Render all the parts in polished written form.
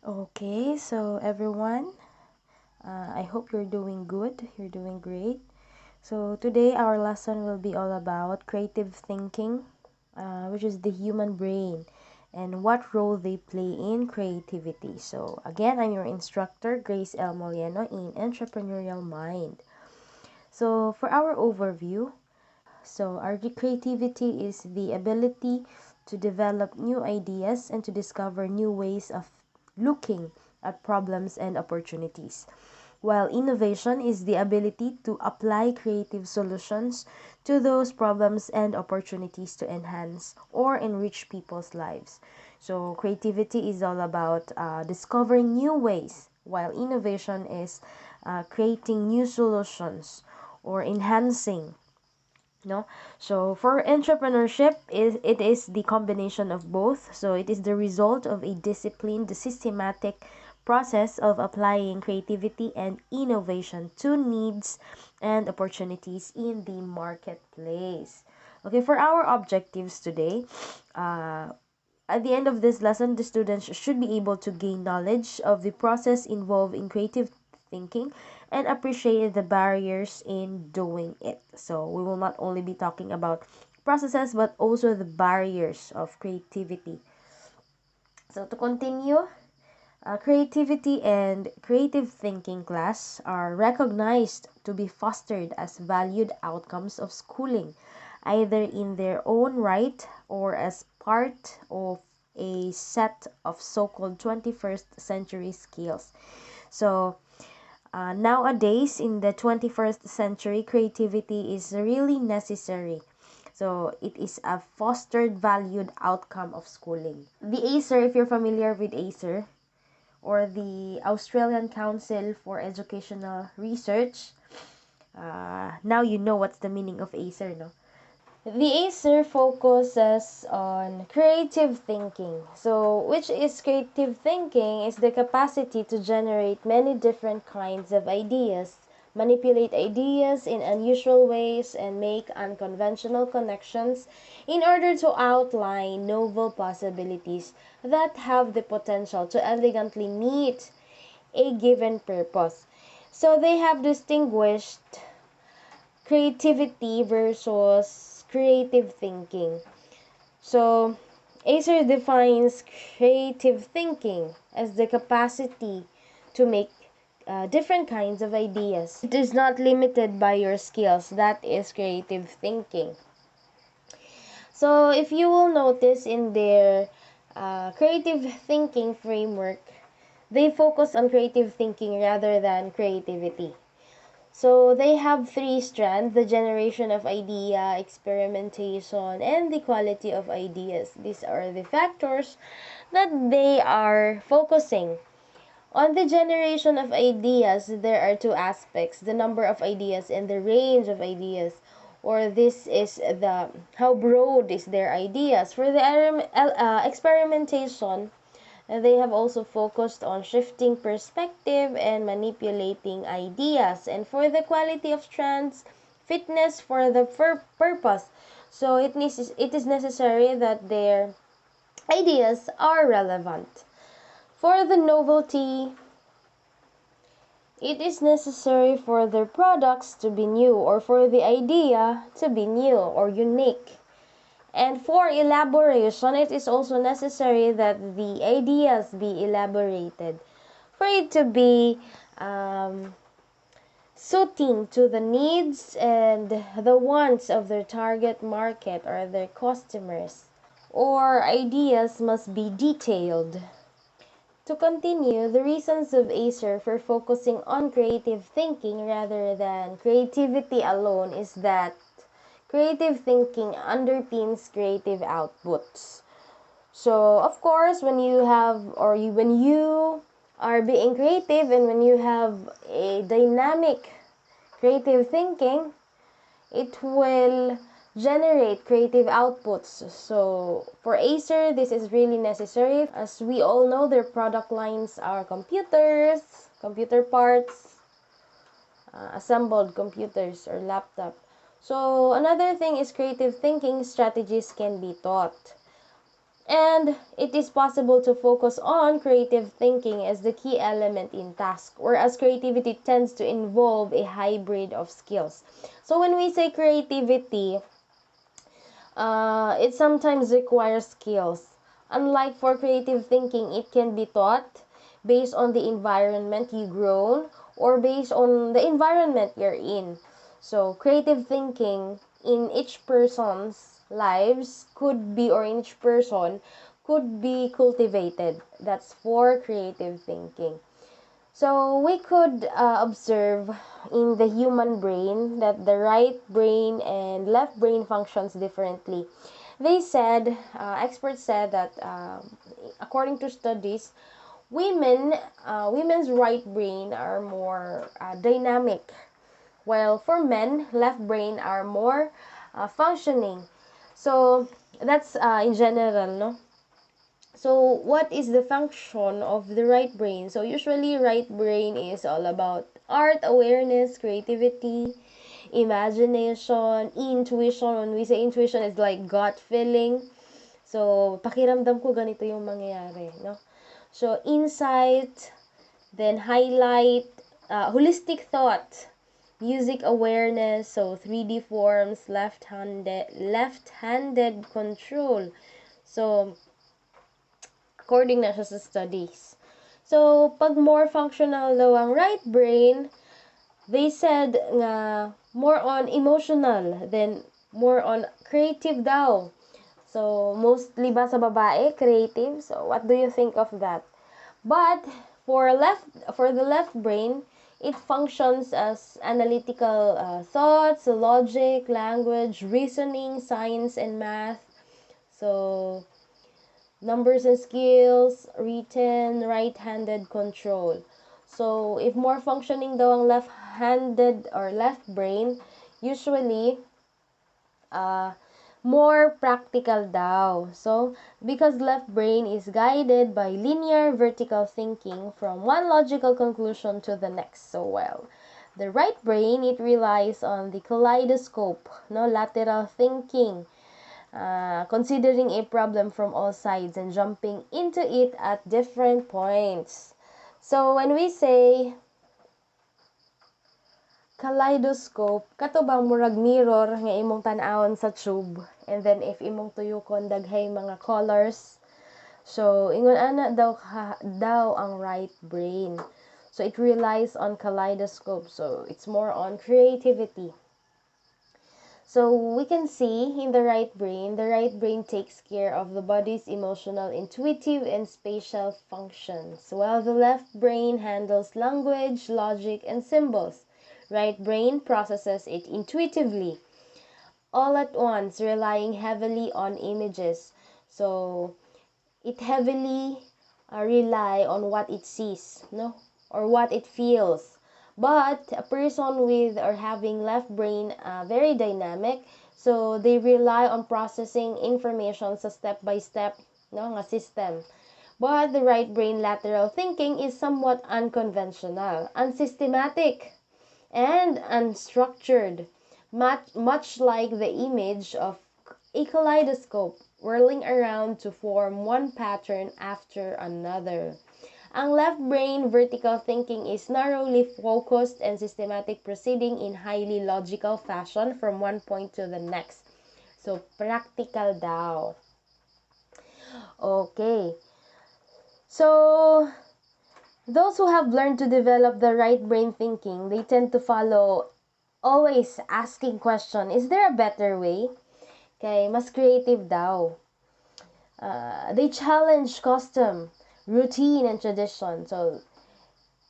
Okay, so everyone, I hope you're doing good. You're doing great. So today our lesson will be all about creative thinking, which is the human brain and what role they play in creativity. So again, I'm your instructor, Grace L. Moliano in Entrepreneurial Mind. So for our overview, so our creativity is the ability to develop new ideas and to discover new ways of looking at problems and opportunities. While innovation is the ability to apply creative solutions to those problems and opportunities to enhance or enrich people's lives. So creativity is all about discovering new ways, while innovation is creating new solutions or enhancing, no. So for entrepreneurship, it is the combination of both. So it is the result of a disciplined, systematic process of applying creativity and innovation to needs and opportunities in the marketplace. Okay, for our objectives today, at the end of this lesson, the students should be able to gain knowledge of the process involved in creative thinking and appreciate the barriers in doing it. So we will not only be talking about processes but also the barriers of creativity. So to continue, creativity and creative thinking class are recognized to be fostered as valued outcomes of schooling, either in their own right or as part of a set of so-called 21st century skills. So nowadays, in the 21st century, creativity is really necessary. So it is a fostered valued outcome of schooling. The ACER, if you're familiar with ACER, or the Australian Council for Educational Research, now you know what's the meaning of ACER, no? The ACER focuses on creative thinking. So, which is creative thinking is the capacity to generate many different kinds of ideas, manipulate ideas in unusual ways, and make unconventional connections in order to outline novel possibilities that have the potential to elegantly meet a given purpose. So, they have distinguished creativity versus creative thinking. So, ACER defines creative thinking as the capacity to make different kinds of ideas. It is not limited by your skills. That is creative thinking. So, if you will notice in their creative thinking framework, they focus on creative thinking rather than creativity. So they have three strands: the generation of idea, experimentation, and the quality of ideas. These are the factors that they are focusing. On the generation of ideas, there are two aspects: the number of ideas and the range of ideas. Or this is the how broad is their ideas. For the experimentation, they have also focused on shifting perspective and manipulating ideas. And for the quality of strands, fitness for the purpose. So it is necessary that their ideas are relevant. For the novelty, it is necessary for their products to be new or for the idea to be new or unique. And for elaboration, it is also necessary that the ideas be elaborated for it to be suiting to the needs and the wants of their target market or their customers. Or ideas must be detailed. To continue, the reasons of ACER for focusing on creative thinking rather than creativity alone is that creative thinking underpins creative outputs. So, of course, when you have when you are being creative and when you have a dynamic creative thinking, it will generate creative outputs. So, for Acer, this is really necessary. As we all know, their product lines are computers, computer parts, assembled computers or laptop. So, another thing is creative thinking strategies can be taught. And it is possible to focus on creative thinking as the key element in task, whereas creativity tends to involve a hybrid of skills. So when we say creativity, it sometimes requires skills. Unlike for creative thinking, it can be taught based on the environment you grown or based on the environment you're in. So creative thinking in each person's lives could be, or in each person could be cultivated. That's for creative thinking. So we could observe in the human brain that the right brain and left brain functions differently. They said, experts said that according to studies, women's right brain are more dynamic, while for men, left brain are more functioning. So that's in general, no? So what is the function of the right brain? So usually right brain is all about art, awareness, creativity, imagination, intuition. When we say intuition, it's like gut feeling. So pakiramdam ko ganito yung mangyayari, no? So insight, then highlight, holistic thought, music awareness, so 3D forms, left-handed control. So according na siya sa studies. So, pag more functional daw ang right brain, they said nga more on emotional, then more on creative daw. So, mostly ba sa babae, creative? So, what do you think of that? But, for the left brain, it functions as analytical thoughts, logic, language, reasoning, science, and math. So, numbers and skills, written, right-handed control. So, if more functioning daw ang left-handed or left brain, usually, more practical daw. So, because left brain is guided by linear vertical thinking from one logical conclusion to the next. So, well, the right brain, it relies on the kaleidoscope, no, lateral thinking, considering a problem from all sides and jumping into it at different points. So when we say kaleidoscope, kato bang murag mirror nga imong tan-awon sa tube, and then if imong tuyokon daghay mga colors, so ingon ana daw ang right brain. So it relies on kaleidoscope, so it's more on creativity. So we can see in the right brain takes care of the body's emotional, intuitive, and spatial functions, while the left brain handles language, logic, and symbols. Right brain processes it intuitively, all at once, relying heavily on images. So it heavily rely on what it sees, no, or what it feels. But a person with or having left brain very dynamic, so they rely on processing information sa step by step, no, nga system. But the right brain lateral thinking is somewhat unconventional, unsystematic, and unstructured, much like the image of a kaleidoscope whirling around to form one pattern after another. Ang left brain vertical thinking is narrowly focused and systematic, proceeding in highly logical fashion from one point to the next. So, practical daw. Okay. So, those who have learned to develop the right brain thinking, they tend to follow always asking question, is there a better way? Okay, mas creative daw. They challenge custom, routine, and tradition. So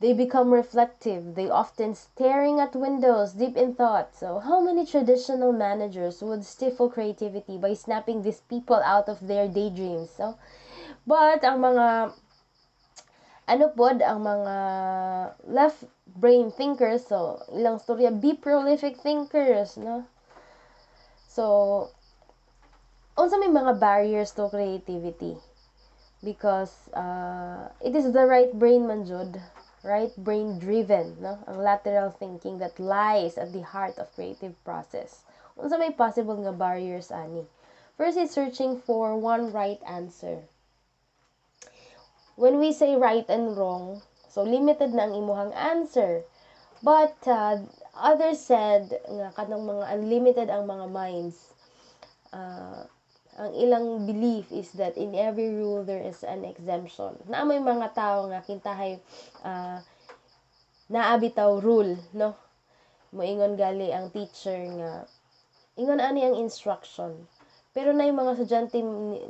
they become reflective. They often staring at windows, deep in thought. So how many traditional managers would stifle creativity by snapping these people out of their daydreams? So, but ang mga ang mga left brain thinkers, so ilang storya, be prolific thinkers, no? So also may mga barriers to creativity because it is the right brain man jud, right brain driven, no, ang lateral thinking that lies at the heart of creative process. Unsa may possible nga barriers ani? First is searching for one right answer. When we say right and wrong, so limited na ang imuhang answer. But others said nga kanang mga unlimited ang mga minds. Ang ilang belief is that in every rule there is an exemption. Na may mga tao nga kintahay naabitaw rule, no? Moingon gali ang teacher nga ingon ani ang instruction. Pero na yung mga estudyante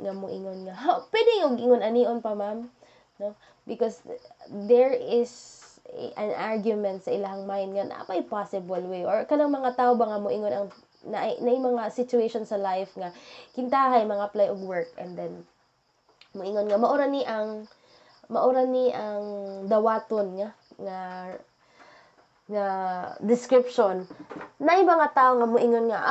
nga moingon nga, pwede yung ingon anion pa ma'am, no? Because there is an argument sa ilang mind nga napay possible way or kanang mga tao ba nga moingon ang na mga situation sa life nga kintahay mga apply og work and then moingon nga maura ni ang dawaton nga description na mga tao nga moingon nga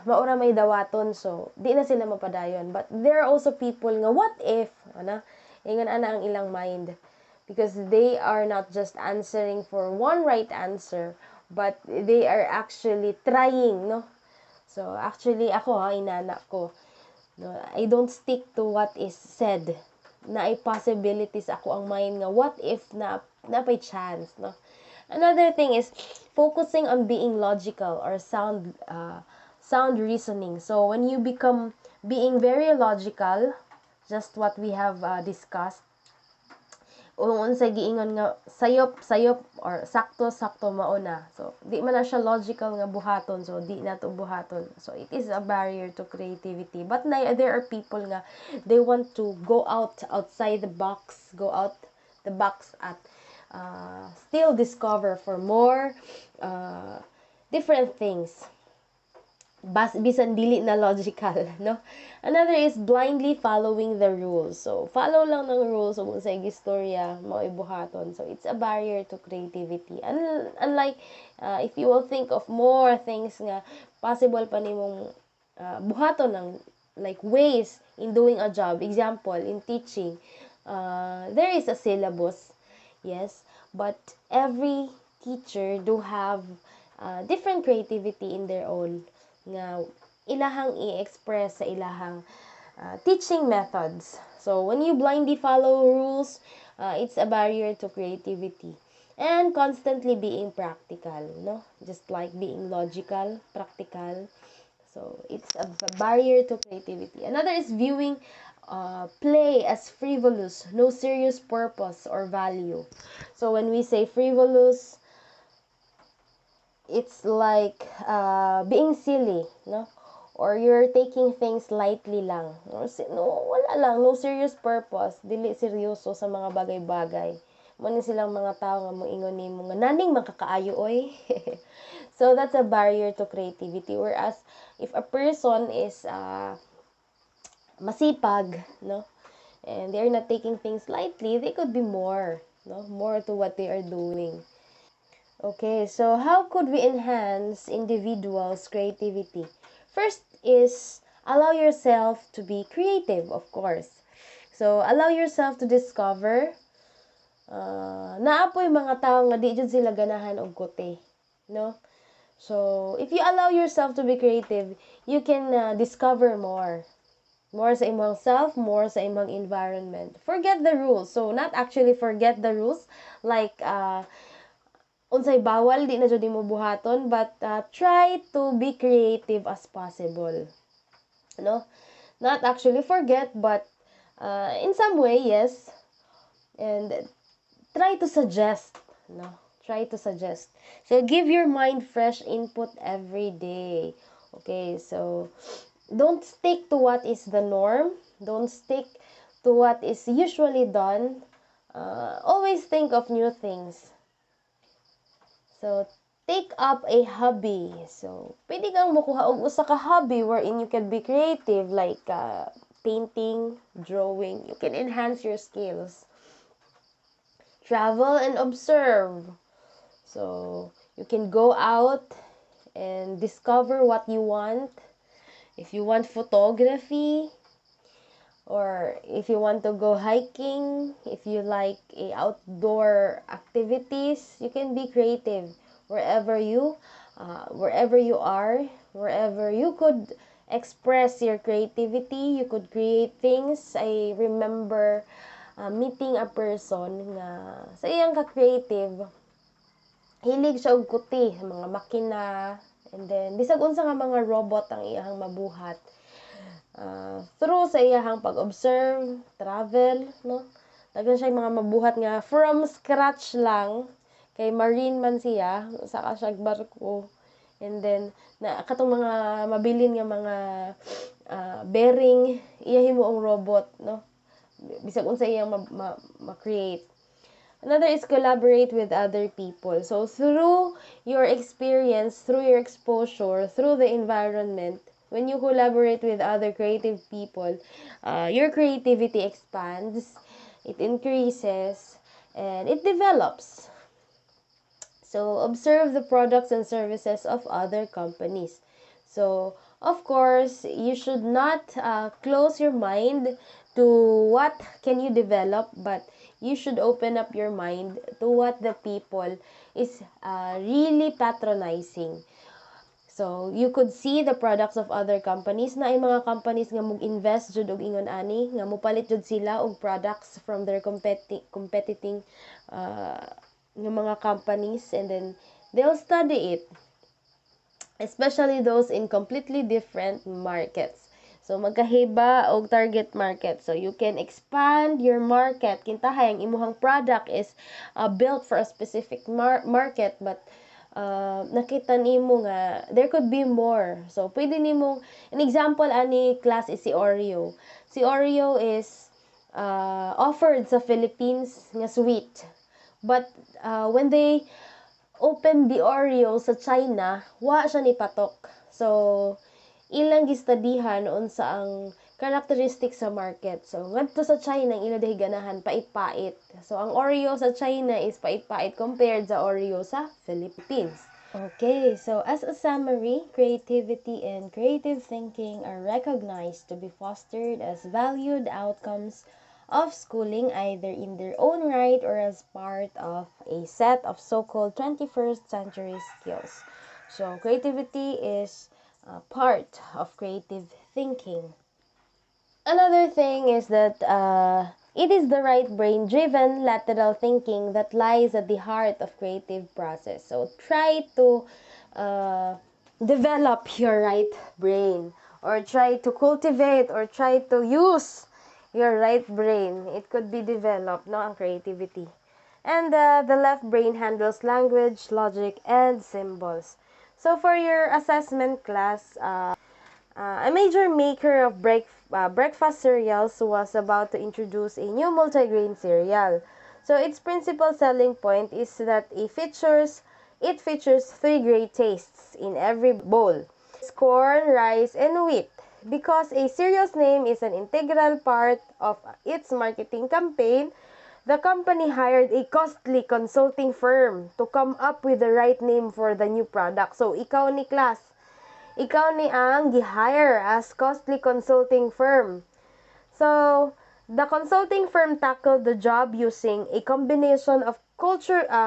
maura may dawaton so di na sila mapadayon, but there are also people nga what if ana ingon ana ang ilang mind because they are not just answering for one right answer but they are actually trying, no? So actually ako inana ko, no, I don't stick to what is said na ay possibilities ako ang mind nga what if na pay chance, no? Another thing is focusing on being logical or sound reasoning. So when you become being very logical, just what we have discussed, unsay giingon nga sayop or sakto mauna. So di man na siya logical nga buhaton, so di na to buhaton. So it is a barrier to creativity. But there are people nga they want to go outside the box, go out the box at still discover for more different things. Bisan dili na logical, no? Another is blindly following the rules. So, follow lang ng rules kung sa istorya mo ibuhaton. So, it's a barrier to creativity. Unlike, if you will think of more things nga possible pa nimong buhaton ng like ways in doing a job. Example, in teaching, there is a syllabus, yes, but every teacher do have different creativity in their own nga ilahang i-express sa ilahang teaching methods. So, when you blindly follow rules, it's a barrier to creativity. And constantly being practical, no? Just like being logical, practical. So, it's a barrier to creativity. Another is viewing play as frivolous, no serious purpose or value. So, when we say frivolous, it's like being silly, no? Or you're taking things lightly lang. Wala lang, no serious purpose, dili seryoso sa mga bagay-bagay. Mani silang mga tao nga moingon nimo nga naning makakaayo oy. So that's a barrier to creativity. Whereas if a person is masipag, no? And they're not taking things lightly, they could be more, no? More to what they are doing. Okay, so how could we enhance individuals' creativity? First is allow yourself to be creative, of course. So, allow yourself to discover naapoy mga tao nga di jud sila ganahan og kote, no? So, if you allow yourself to be creative, you can discover more. More sa imong self, more sa imong environment. Forget the rules. So, not actually forget the rules, like unsay bawal di na jud mo buhaton, but try to be creative as possible, no? Not actually forget, but in some way, yes. And try to suggest, no? Try to suggest. So give your mind fresh input every day. Okay, so don't stick to what is the norm, don't stick to what is usually done. Always think of new things. So, take up a hobby. So, pwede kang makuha og usa ka hobby wherein you can be creative like painting, drawing. You can enhance your skills. Travel and observe. So, you can go out and discover what you want. If you want photography, or if you want to go hiking, if you like outdoor activities, you can be creative wherever you are, wherever you could express your creativity. You could create things. I remember meeting a person nga sa iyang ka-creative, hilig siya og kuti, mga makina, and then bisag unsa nga mga robot ang iyang mabuhat. Through sa iyang pag-observe, travel, no? Daghan siya mga mabuhat nga from scratch lang, kay marine man siya, saka siya barko. And then katong mga mabilin nga mga bearing, iya himuong robot, no? Bisag unsa iyang ma-create. Another is collaborate with other people. So through your experience, through your exposure, through the environment, when you collaborate with other creative people, your creativity expands, it increases, and it develops. So observe the products and services of other companies. So of course, you should not close your mind to what can you develop, but you should open up your mind to what the people is really patronizing. So you could see the products of other companies, na ay mga companies nga mag-invest jud og ingon ani nga mopalit jud sila og products from their competing ng mga companies, and then they'll study it, especially those in completely different markets. So magkahiba og target market, so you can expand your market. Kintahay ang imuhang product is built for a specific market, but nakita nimo nga there could be more. So pwede nimo, an example ani class is si Oreo. Si Oreo is offered sa Philippines nga sweet. But when they open the Oreo sa China, wa siya ni patok. So ilang gistadihan unsa ang characteristic sa market. So ngadto sa China ang ila dahi ganahan pait-pait. So ang Oreo sa China is pait-pait compared sa Oreo sa Philippines. Okay, so as a summary, creativity and creative thinking are recognized to be fostered as valued outcomes of schooling, either in their own right or as part of a set of so-called 21st century skills. So creativity is part of creative thinking. Another thing is that it is the right brain-driven lateral thinking that lies at the heart of creative process. So try to develop your right brain, or try to cultivate, or try to use your right brain. It could be developed, no, ang creativity. And the left brain handles language, logic, and symbols. So for your assessment class, a major maker of breakfast cereals was about to introduce a new multigrain cereal. So its principal selling point is that it features 3 great tastes in every bowl. It's corn, rice, and wheat. Because a cereal's name is an integral part of its marketing campaign, the company hired a costly consulting firm to come up with the right name for the new product. So, ikaw ni class, ikaw ni ang gi-hire as costly consulting firm. So, the consulting firm tackled the job using a combination of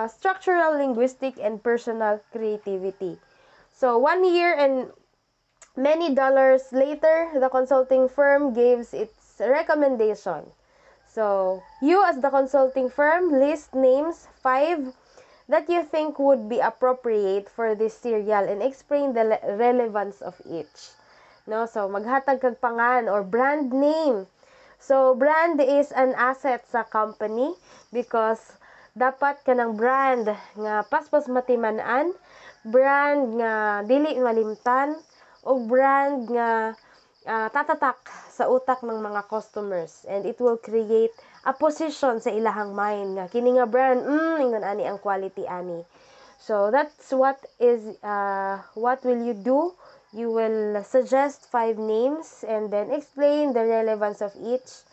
structural, linguistic, and personal creativity. So, 1 year and many dollars later, the consulting firm gives its recommendation. So, you as the consulting firm, list names 5 that you think would be appropriate for this cereal and explain the relevance of each. No, so maghatag kag pangan or brand name. So, brand is an asset sa company because dapat kanang brand nga paspas matiman-an, brand nga dili malimtan, o brand nga tatatak sa utak ng mga customers, and it will create a position sa ilahang mind nga kini nga brand ingon ani ang quality ani. So that's what will you do? You will suggest 5 names and then explain the relevance of each.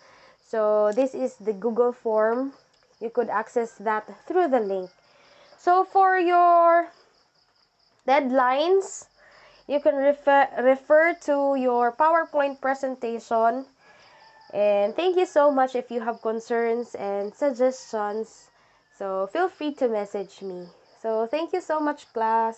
So this is the Google form. You could access that through the link. So for your deadlines, you can refer to your PowerPoint presentation. And thank you so much. If you have concerns and suggestions, so feel free to message me. So thank you so much, class.